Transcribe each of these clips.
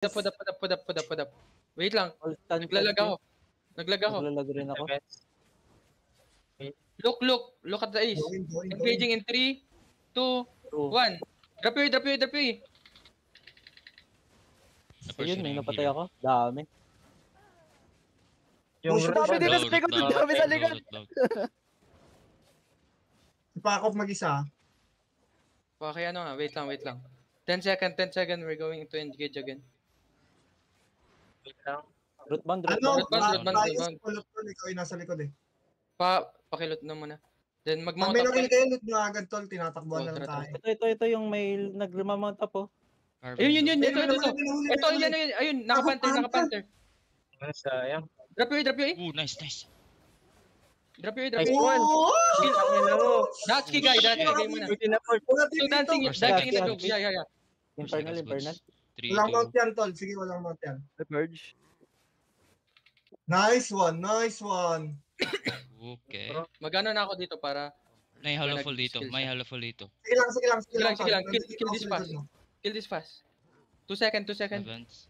Put up. Wait lang. Naglalag ako. Naglalag rin ako. Look at the ace. Engaging in 3, 2, 1. Drop you. Ayun, may napatay ako. Dami. Yung Dami din sa likod. Dami sa likod. Si Pakop mag-isa. Okay, ano nga. Wait lang. 10 seconds. We're going to engage again. Root band. Ano? Root band. Tayo sa kulot ko. Ikaw yung nasa likod eh. Pakilot na muna. Then Pag mag-mount may up. nakil kayo, loot nyo agad tol. Tinatakbuhan na lang tayo. Ito yung may nagmamount up po. Ayun. Ito, ayun. Nakapanter. Sayang. Drop you. Nice. Drop you. Oh! Datsuki guy muna. So dancing in the group. Yeah. Infernal. Walang mount yan tol. Sige, walang mount yan. The Purge. Nice one. Okay. Magano na ako dito para May hollow full dito. Sige lang. kill this fast. 2 seconds. Events.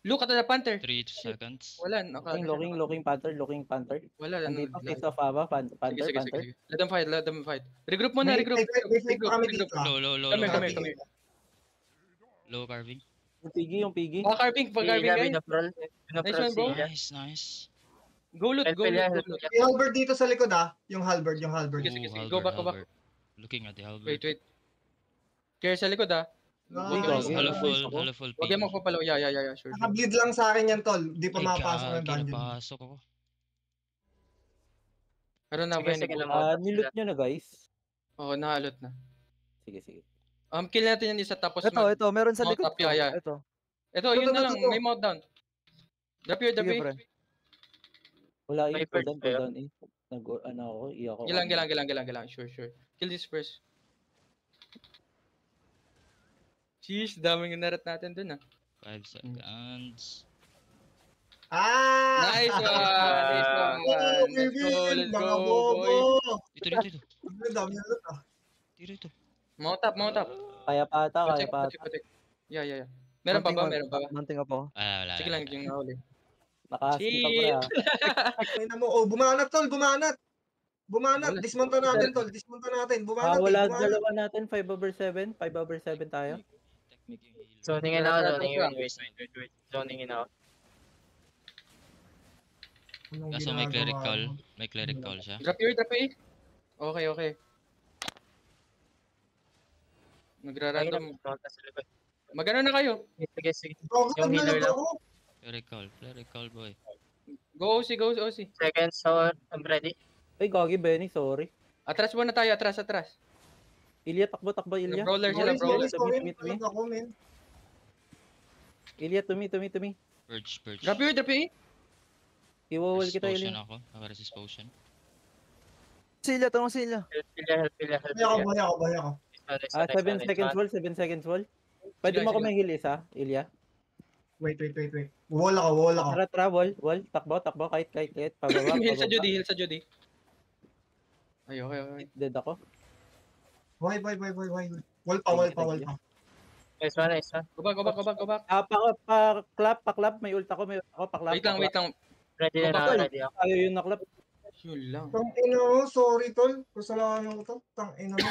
Look at the panther. 3 seconds. Wala, Looking panther. Wala. Nandito, face of Ava, panther. Sige. Let them fight. Regroup muna, regroup. Low. Come here. Low carving. Yung pigi. Carving guys. Nice one, bro. Nice. Go loot. Yung halberd dito sa likod yung halberd. Sige. Go back. Looking at the halberd. Wait. Care sa likod Hollow full. Huwag yan magpapalaw. Yeah, sure. Naka-bleed lang sa akin yan tol. Di pa mapasok ng dungeon. Napasok ako. Pero na Niloot nyo na guys. Oo, nahalot na. Sige. Kill natin yan isa tapos Ito, meron sa mount likod. up, yeah. Ito, yun na lang. May mount down. Drop you. Wala yung cooldown eh. Iya ko. Gilang. Sure. Kill this first. Jeez, daming narat natin dun 5 seconds. Nice one. Let's go, boy. Dito. Ang dami na loot Dito. Mount up. Kaya pa ata. Protect. Yeah. Meron pa ba? Mounting up ako. Wala. Sige lang yung nahuli. Nakahasip pa Bumanat tol. Dismonta natin tol. Bumanat. Wala dalawa natin. 5/7 tayo. Zoningin ako. Zoningin ako. Kaso may cleric call siya. Drop you. Okay. Nagra-random. Magano na kayo? Sige. Yung healer lang. Cleric call boy. Go OC. Seconds, I'm ready. Ay, gagi Benny, sorry. Atras muna tayo, atras. Ilya, takbo, Ilya. Brawler sila. Ilya, to me. Purge. Drop you. Iwawal kita, Potion Ilya. ako. Resist potion. Silya, tawang Silya. Buhay ako. 7 seconds wall. Pwede mo ako may heal isa, Ilya. Wait. Wall ako. Tara, wall. Takbo, kahit. Pababa. Heal sa Judy. Ay, okay. Dead ako. Why? Wall pa. Nice one. Go back. Pa-clap. May ult ako, pa-clap. Wait lang. Ready na ako. Ayaw yun na clap. Yun lang. Sorry tol. Kasalanan ko to. Tang ina mo.